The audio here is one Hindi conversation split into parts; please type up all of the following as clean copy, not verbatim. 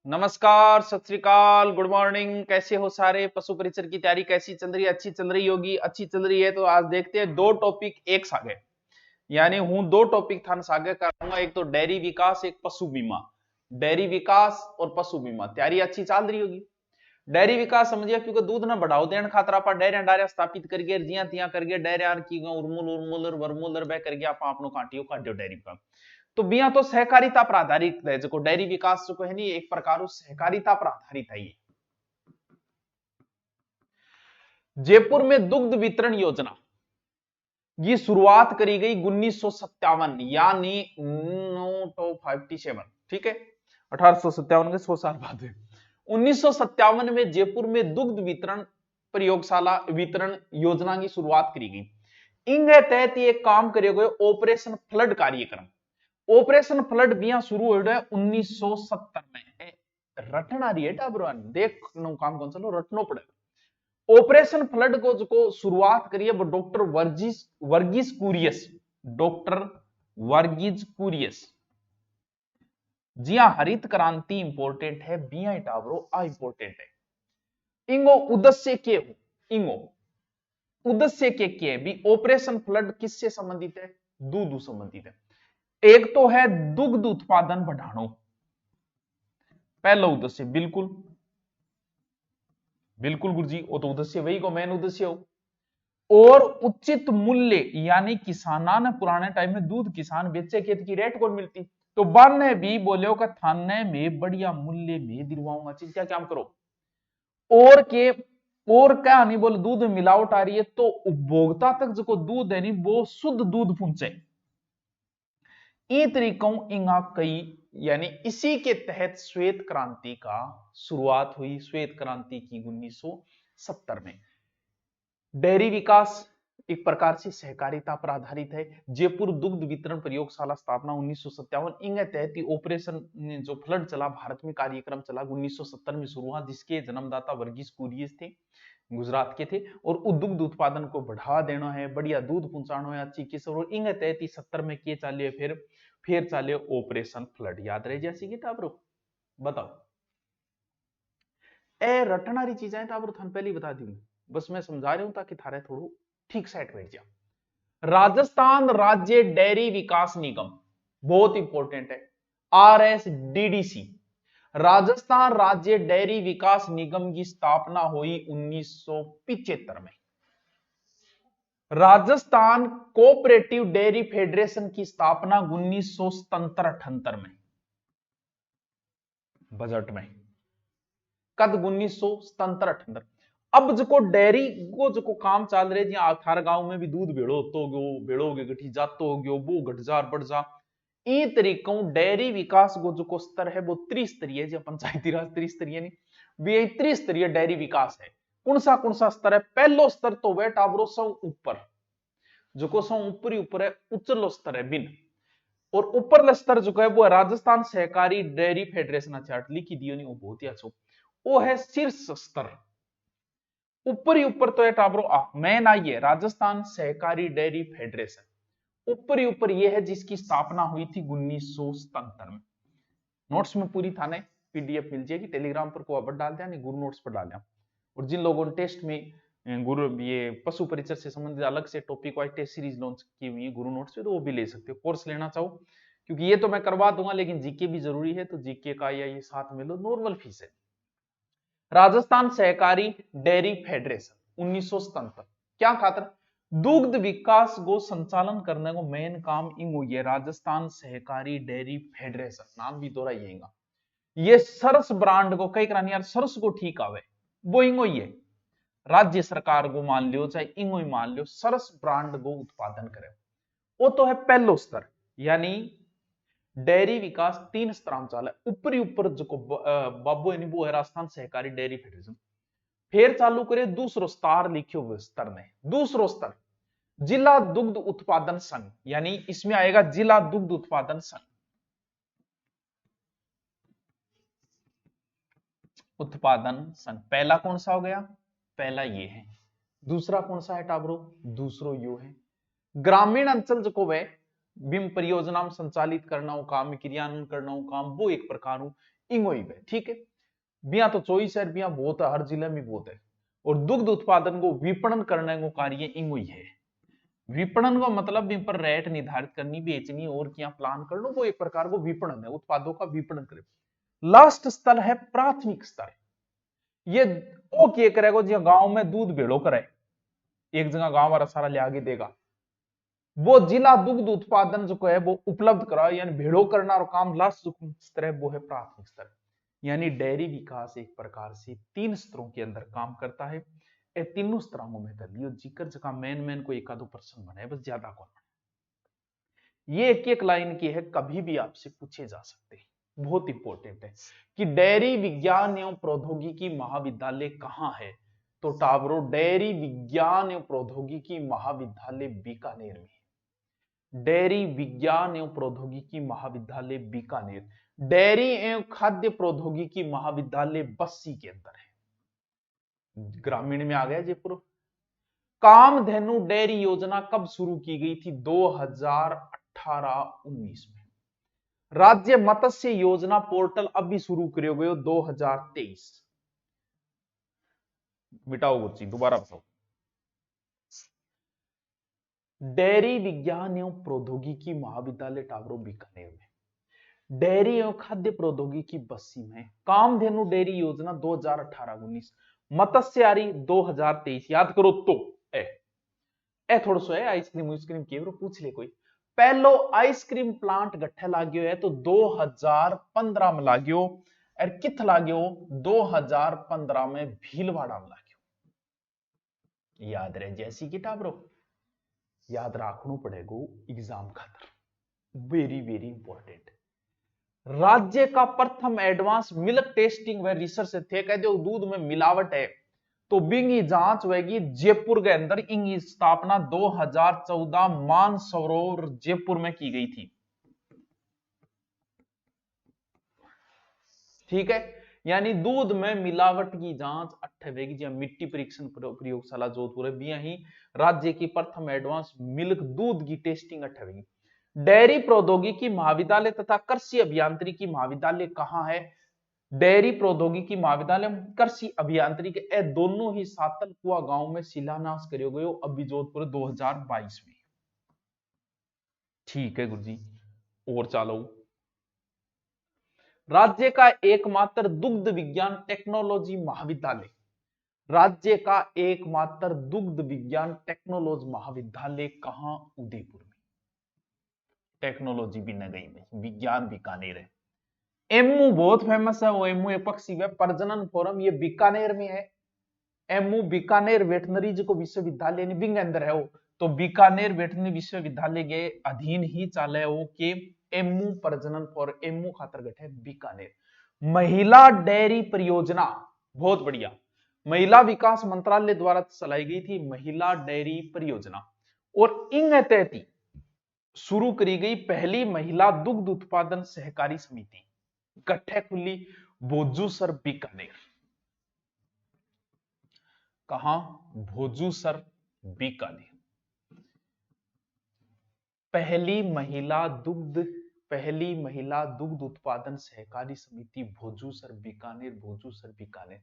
नमस्कार, सत श्री अकाल, गुड मॉर्निंग। कैसे हो सारे? पशु परिचर की तैयारी कैसी चल रही है? अच्छी चल रही होगी। अच्छी चल रही है तो आज देखते हैं दो टॉपिक एक सागे, यानी हूं दो टॉपिक थान सागे करूंगा। एक तो डेयरी विकास, एक पशु बीमा। डेयरी विकास और पशु बीमा तैयारी अच्छी चल रही होगी। डेयरी विकास समझिए क्योंकि दूध ना बढ़ाओ देन खातर आप डेयरिया डायरिया स्थापित करके जिया तिया करके डेयरिया की उर्मूल उर्मूल वर्मूल बह करके आप आपनो काटियो काटियो डेयरी का। तो बिया तो सहकारिता पर आधारित है, जो डेयरी विकास जो है नी एक प्रकार सहकारिता पर आधारित है। ये जयपुर में दुग्ध वितरण योजना की शुरुआत करी गई 1957, यानी 57, ठीक है। 1857 के 100 साल बाद 1957 में जयपुर में दुग्ध वितरण प्रयोगशाला वितरण योजना की शुरुआत करी गई। इनके तहत एक काम करे गए ऑपरेशन फ्लड कार्यक्रम। ऑपरेशन फ्लड बिया शुरू हो रहा है 1970 में। रटना रही है टाबरवान, देख नो काम कौन चलो रटनो पड़े। ऑपरेशन फ्लड को जो शुरुआत करी है वो डॉक्टर वर्गीस कुरियस। डॉक्टर वर्गीज कुरियस। जी हाँ, हरित क्रांति इंपोर्टेंट है, बिया टावरो आ इंपोर्टेंट है। इंगो उद्देश्य के हो, इंगो उद्देश्य के भी ऑपरेशन फ्लड किससे संबंधित है? दूध संबंधित है। एक तो है दुग्ध उत्पादन बढ़ानो, पहला उद्देश्य। बिल्कुल बिल्कुल गुरुजी, वो तो उद्देश्य वही को मेन उद्देश्य हो। और उचित मूल्य, यानी किसाना ने पुराने टाइम में दूध किसान बेचे खेत की रेट कौन मिलती, तो बान ने भी बोले का थाने में बढ़िया मूल्य में दिलवाऊंगा। चीज क्या काम करो और के और क्या नहीं बोले दूध में मिलावट आ रही है तो उपभोक्ता तक जो दूध है नहीं वो शुद्ध दूध पहुंचे। इन तरीकों इंगा कई, यानी इसी के तहत श्वेत क्रांति का शुरुआत हुई। श्वेत क्रांति की 1970 में। डेयरी विकास एक प्रकार से सहकारिता पर आधारित है। जयपुर दुग्ध वितरण प्रयोगशाला स्थापना 1957। इनके तहत ही ऑपरेशन जो फ्लड चला भारत में कार्यक्रम चला 1970 में शुरू हुआ, जिसके जन्मदाता वर्गीस कुरियस थे, गुजरात के थे। और दुग्ध उत्पादन को बढ़ावा देना है, बढ़िया दूध पहुंचाना है, अच्छी किस्म। और इनके तहत ही 70 में किए चालिए फिर चालिए ऑपरेशन फ्लड। याद रहे जैसी कि टाबरो बताओ ए रटनारी चीजें टाबरो थान पहले बता दी, बस मैं समझा रहा हूं ताकि थारे थोड़ा ठीक सेट बैठ जाए। राजस्थान राज्य डेयरी विकास निगम बहुत इंपॉर्टेंट है, RSDDC। राजस्थान राज्य डेयरी विकास निगम की स्थापना हुई 1975 में। राजस्थान कोऑपरेटिव डेयरी फेडरेशन की स्थापना 1977-78 में, बजट में कद 1977-78। अब जो डेयरी को जो काम चल रहे जी, थार गांव में भी दूध भेड़ो तो गो भेड़ोगे गठी जातो हो गयो वो घट जा बढ़ जा। इन तरीकों डेयरी विकास को जो स्तर है वो त्रिस्तरीय, जो पंचायती राज त्रिस्तरीय नहीं, भी त्रिस्तरीय डेयरी विकास है। कौन सा स्तर है? पहलो स्तर तो वह टाबरो सौ ऊपर, जो सौ ऊपर ही ऊपर है, उच्चलो स्तर है बिन। और ऊपर स्तर जो है वो राजस्थान सहकारी डेयरी फेडरेशन चार्ट लिखी दियो नहीं, वो बहुत ही अच्छा, वो है शीर्ष स्तर। ऊपर ही ऊपर तो है टाबरो मैन आइए राजस्थान सहकारी डेयरी फेडरेशन, ऊपर ही ऊपर ये है जिसकी स्थापना हुई थी 1977 में। नोट्स में पूरी थाने PDF मिल जाएगी, टेलीग्राम पर को अब डाल दिया नहीं, गुरु नोट्स पर डाल दिया। और जिन लोगों ने टेस्ट में गुरु ये पशु परिचर से संबंधित अलग से topic wise test series launch की हुई है गुरु नोट्स पे, तो वो भी ले सकते हो। कोर्स लेना चाहो क्योंकि ये तो मैं करवा दूंगा, लेकिन जीके भी जरूरी है, तो जीके का या ये साथ में लो, नॉर्मल फीस है। राजस्थान सहकारी डेयरी फेडरेशन 1977 क्या खातर? दुग्ध विकास को संचालन करने को मेन काम इंग ये राजस्थान सहकारी डेयरी फेडरेशन, नाम भी दोहराइएगा। ये सरस ब्रांड को कई करानी यार, सरस को ठीक आवे वो इंगो ये राज्य सरकार को मान लियो चाहे इंगो ही मान लियो, सरस ब्रांड को उत्पादन करे। वो तो है पहलो स्तर, यानी डेयरी विकास 3 स्तर चाल है। ऊपरी ऊपर जो बाबू यानी वो है राजस्थान सहकारी डेयरी फेडरेशन। फिर चालू करे दूसरो स्तर, लिखियो स्तर ने दूसरो स्तर जिला दुग्ध उत्पादन संघ, यानी इसमें आएगा जिला दुग्ध उत्पादन संघ। उत्पादन संघ पहला कौन सा हो गया? पहला ये है। दूसरा कौन सा है टाबरो? दूसरो यो है। ग्रामीण अंचल जो वह बिम परियोजना संचालित करना हो काम, क्रियान्वयन करना हो काम, वो एक प्रकार हो। इंगो ही है, ठीक है। बिया तो 24 है, बिया बहुत है, हर जिले में बहुत है। और दुग्ध उत्पादन को विपणन करने को कार्य इंगो ही है। विपणन का मतलब इन पर रेट निर्धारित करनी, बेचनी और क्या प्लान कर लो, वो एक प्रकार को विपणन है, उत्पादों का विपणन करे। लास्ट स्तर है प्राथमिक स्तर। ये वो क्या करेगा जी, गांव में दूध भेड़ो करे, एक जगह गांव वाला सारा ले आगे देगा, वो जिला दुग्ध उत्पादन जो है वो उपलब्ध करा, यानी भेड़ो करना और काम लास्ट स्तर है वो है प्राथमिक स्तर। यानी डेयरी विकास एक प्रकार से 3 स्तरों के अंदर काम करता है। ये तीनों स्तरों में कर लियो जिक्र जगह मेन को एक आधो प्रश्न बने, बस ज्यादा कौन बने। ये एक एक लाइन की है, कभी भी आपसे पूछे जा सकते हैं, बहुत इंपॉर्टेंट है कि डेयरी विज्ञान एवं प्रौद्योगिकी महाविद्यालय कहाँ है, तो टावरो डेयरी विज्ञान एवं प्रौद्योगिकी महाविद्यालय बीकानेर में। डेयरी विज्ञान एवं प्रौद्योगिकी महाविद्यालय बीकानेर, डेयरी एवं खाद्य प्रौद्योगिकी महाविद्यालय बस्सी के अंदर है, ग्रामीण में आ गया जयपुर। कामधेनु डेयरी योजना कब शुरू की गई थी, 2018-19 में। राज्य मत्स्य योजना पोर्टल अब भी शुरू करो गयो 2023। मिटाओ गुरुजी, दोबारा बताओ। डेयरी विज्ञान एवं प्रौद्योगिकी महाविद्यालय टावरो बीकानेर में, डेयरी एवं खाद्य प्रौद्योगिकी बस्सी में, कामधेनु डेयरी योजना 2018-19, मत्स्यारी 2023। याद करो तो ए थोड़ा सो है आइसक्रीम आइसक्रीम के पूछ ले कोई। पहलो आइसक्रीम प्लांट गठे लाग्यो है तो 2015 में लाग्यो, और किथ लाग्यो 2015 में भीलवाड़ा में लाग्यो। याद रहे जैसी की टाबरो, याद रखना पड़ेगा एग्जाम खातर, वेरी वेरी इंपॉर्टेंट। राज्य का प्रथम एडवांस मिल्क टेस्टिंग व रिसर्च थे, कह दो दूध में मिलावट है तो बिंगी जांच होगी जयपुर के अंदर। इनकी स्थापना 2014 मानसरोवर जयपुर में की गई थी, ठीक है। यानी दूध में मिलावट की जांच अट्ठेगी जी, मिट्टी परीक्षण प्रयोगशाला जोधपुर है, यही राज्य की प्रथम एडवांस मिल्क दूध की टेस्टिंग अट्ठेगी। डेयरी प्रौद्योगिकी महाविद्यालय तथा कृषि अभियांत्रिकी महाविद्यालय कहां है, डेयरी प्रौद्योगिकी महाविद्यालय कृषि अभियांत्रिकी ए दोनों ही सातलकुआ गांव में शिलान्यास करो गयो अभी जोधपुर 2022 में, ठीक है गुरुजी। और चालो, राज्य का एकमात्र दुग्ध विज्ञान टेक्नोलॉजी महाविद्यालय, राज्य का एकमात्र दुग्ध विज्ञान टेक्नोलॉजी महाविद्यालय कहां, उदयपुर में। टेक्नोलॉजी भी न गई में, विज्ञान बीकानेर है। एमू बहुत फेमस है, वो एमू एपक्सी वे प्रजनन फोरम, ये बीकानेर में है। एमू बीकानेर वेटनरी जो विश्वविद्यालय बिंग अंदर है वो, तो बीकानेर वेटनरी विश्वविद्यालय के अधीन ही चाले वो के एमू प्रजनन फॉर एमू खातर गठे बीकानेर। महिला डेयरी परियोजना बहुत बढ़िया, महिला विकास मंत्रालय द्वारा चलाई गई थी महिला डेयरी परियोजना, और इंग तहती शुरू करी गई पहली महिला दुग्ध उत्पादन सहकारी समिति, गठे खुली भोजूसर बीकानेर। कहां, भोजूसर बीकानेर। पहली महिला दुग्ध उत्पादन सहकारी समिति भोजूसर बीकानेर, भोजूसर बीकानेर।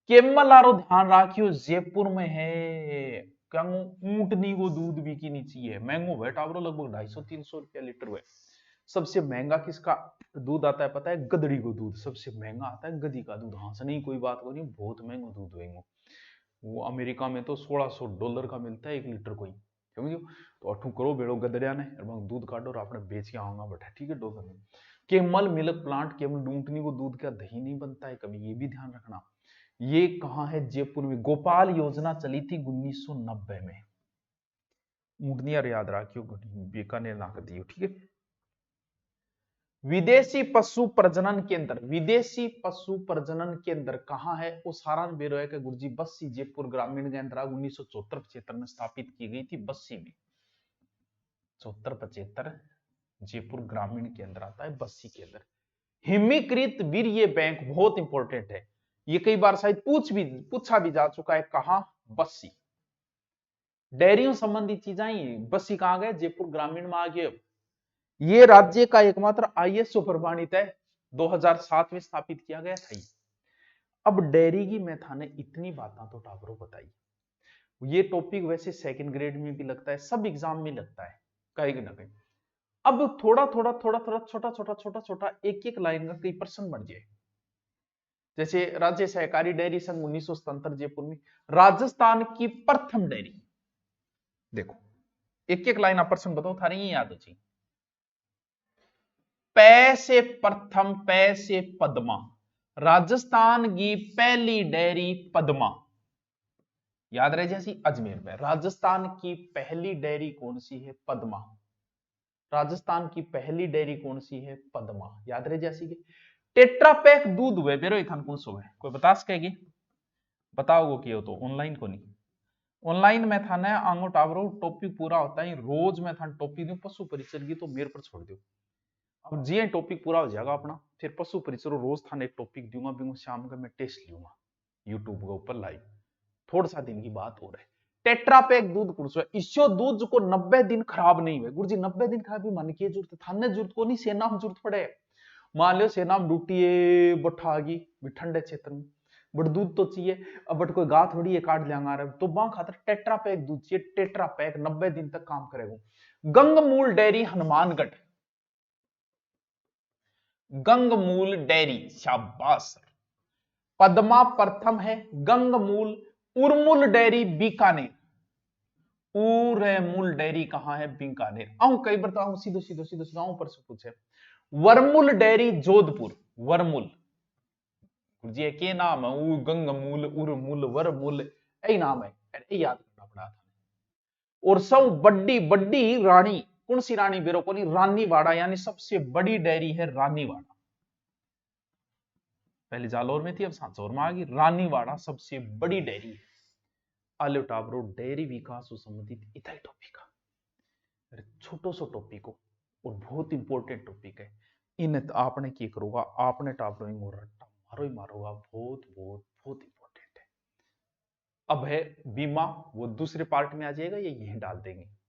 केमल आरो ध्यान राखियो जयपुर में है, क्या ऊंटनी को दूध भी की नीची है, महंगो है टावरो, लगभग 250-300 रुपया लीटर हुए। सबसे महंगा किसका दूध आता है पता है, गदड़ी को दूध सबसे महंगा आता है, गधी का दूध। हाँ से नहीं कोई बात नहीं, बहुत महंगा दूध होगा वो। अमेरिका में तो $1600 का मिलता है 1 लीटर कोई, समझो। तो अठू करो बेड़ो गदड़िया ने दूध काटो और आपने बेच के आऊंगा बैठा, ठीक है। डोगर में केमल मिल्क प्लांट, केवल ऊंटनी को दूध का दही नहीं बनता है कभी, ये भी ध्यान रखना। ये कहां है, जयपुर में। गोपाल योजना चली थी 1990 में, ऊंटनी यार याद रखियो, बीकानेर ना कर दियो, ठीक है। विदेशी पशु प्रजनन केंद्र, विदेशी पशु प्रजनन केंद्र कहां है, वो सारण बेरोया के गुरुजी बस्सी जयपुर ग्रामीण केंद्र 1974-75 में स्थापित की गई थी बस्सी में। 74-75 जयपुर ग्रामीण केंद्र आता है बस्सी के अंदर। हिमीकृत वीर्य बैंक बहुत इंपॉर्टेंट है, ये कई बार शायद पूछा भी जा चुका है, कहां, बस्सी। डेयरियों संबंधी चीजें बस्सी कहां गए, जयपुर ग्रामीण में आ गए। ये राज्य का एकमात्र ISO प्रमाणित है 2007 में स्थापित किया गया था। अब डेयरी की मैं थाने इतनी बातें तो टाबरों बताई। ये टॉपिक वैसे सेकंड ग्रेड में भी लगता है, सब एग्जाम में लगता है कहीं ना कहीं। अब थोड़ा थोड़ा थोड़ा थोड़ा छोटा छोटा छोटा छोटा एक एक लाइन का कई प्रश्न बन जाए। जैसे राज्य सहकारी डेयरी संघ 1977 जयपुर में, राजस्थान की प्रथम डेयरी। देखो एक एक लाइन आप प्रश्न बताओ, थारी ये याद अच्छी। पै से प्रथम, पै से पद्मा, राजस्थान की पहली डेयरी पद्मा। याद रहे जैसी अजमेर में। राजस्थान की पहली डेयरी कौन सी है? पद्मा। राजस्थान की पहली डेयरी कौन सी है? पद्मा। याद रहे जैसी के टेट्रापैक दूध हुए बेरो खान कौन सो है? कोई बता सकेगी? बताओ कि हो तो ऑनलाइन को नहीं। ऑनलाइन में था ना आंगो टावरो टॉपिक पूरा होता है रोज मैं था टॉपिक दूं पशु परिचर की, तो मेरे पर छोड़ दो। अब जी टॉपिक पूरा हो जाएगा अपना, फिर पशु परिचर रोज थाने एक टॉपिक दूंगा भी शाम का मैं टेस्ट लूंगा यूट्यूब के ऊपर लाइव। थोड़ा सा दिन की बात हो रहा है। टेट्रापैक दूध कुड़सो इसो दूध को 90 दिन खराब नहीं हुए। गुरुजी 90 दिन खराब भी मन की जरूरत थाने जरूरत को नहीं, सेना में जरूरत पड़े। मान लो सेना में ड्यूटी बठा आ गई ठंडे क्षेत्र में, बट दूध तो चाहिए। अब बट कोई गा थोड़ी है काट लेंगा तो वहां खातर टेट्रापैक दूध चाहिए। टेट्रापैक 90 दिन तक काम करेगा। गंगमूल डेयरी हनुमानगढ़, गंगमूल डेयरी, शाबाश। पद्मा प्रथम है, गंगमूल। उर्मुल डेयरी बीकानेर, उर्मुल डेयरी कहां है? बीकानेर। आऊं कई बार तो सीधो सीधो सीधो सीधो आऊं पर से पूछे। वर्मुल डेयरी जोधपुर, वर्मुल जी के नाम है? गंगमूल, उर्मुल, वर्मुल यही नाम है, याद करना पड़ा था। और सब बड़ी बड़ी रानी कौन सी रानी बेरो को? रानीवाड़ा, यानी सबसे बड़ी डेयरी है रानीवाड़ा। पहले जालौर में थी, अब सांचौर में आ गई। रानीवाड़ा सबसे बड़ी डेयरी है। आलो टाबरो डेयरी विकास से संबंधित इतना ही टॉपिक है, छोटो सो टॉपिक हो और बहुत इंपॉर्टेंट टॉपिक है। इन आपने की करोगा, आपने टाबरो रट्टा मारो ही मारोगा, बहुत बहुत बहुत इंपॉर्टेंट है। अब है बीमा, वो दूसरे पार्ट में आ जाएगा, ये यही डाल देंगे।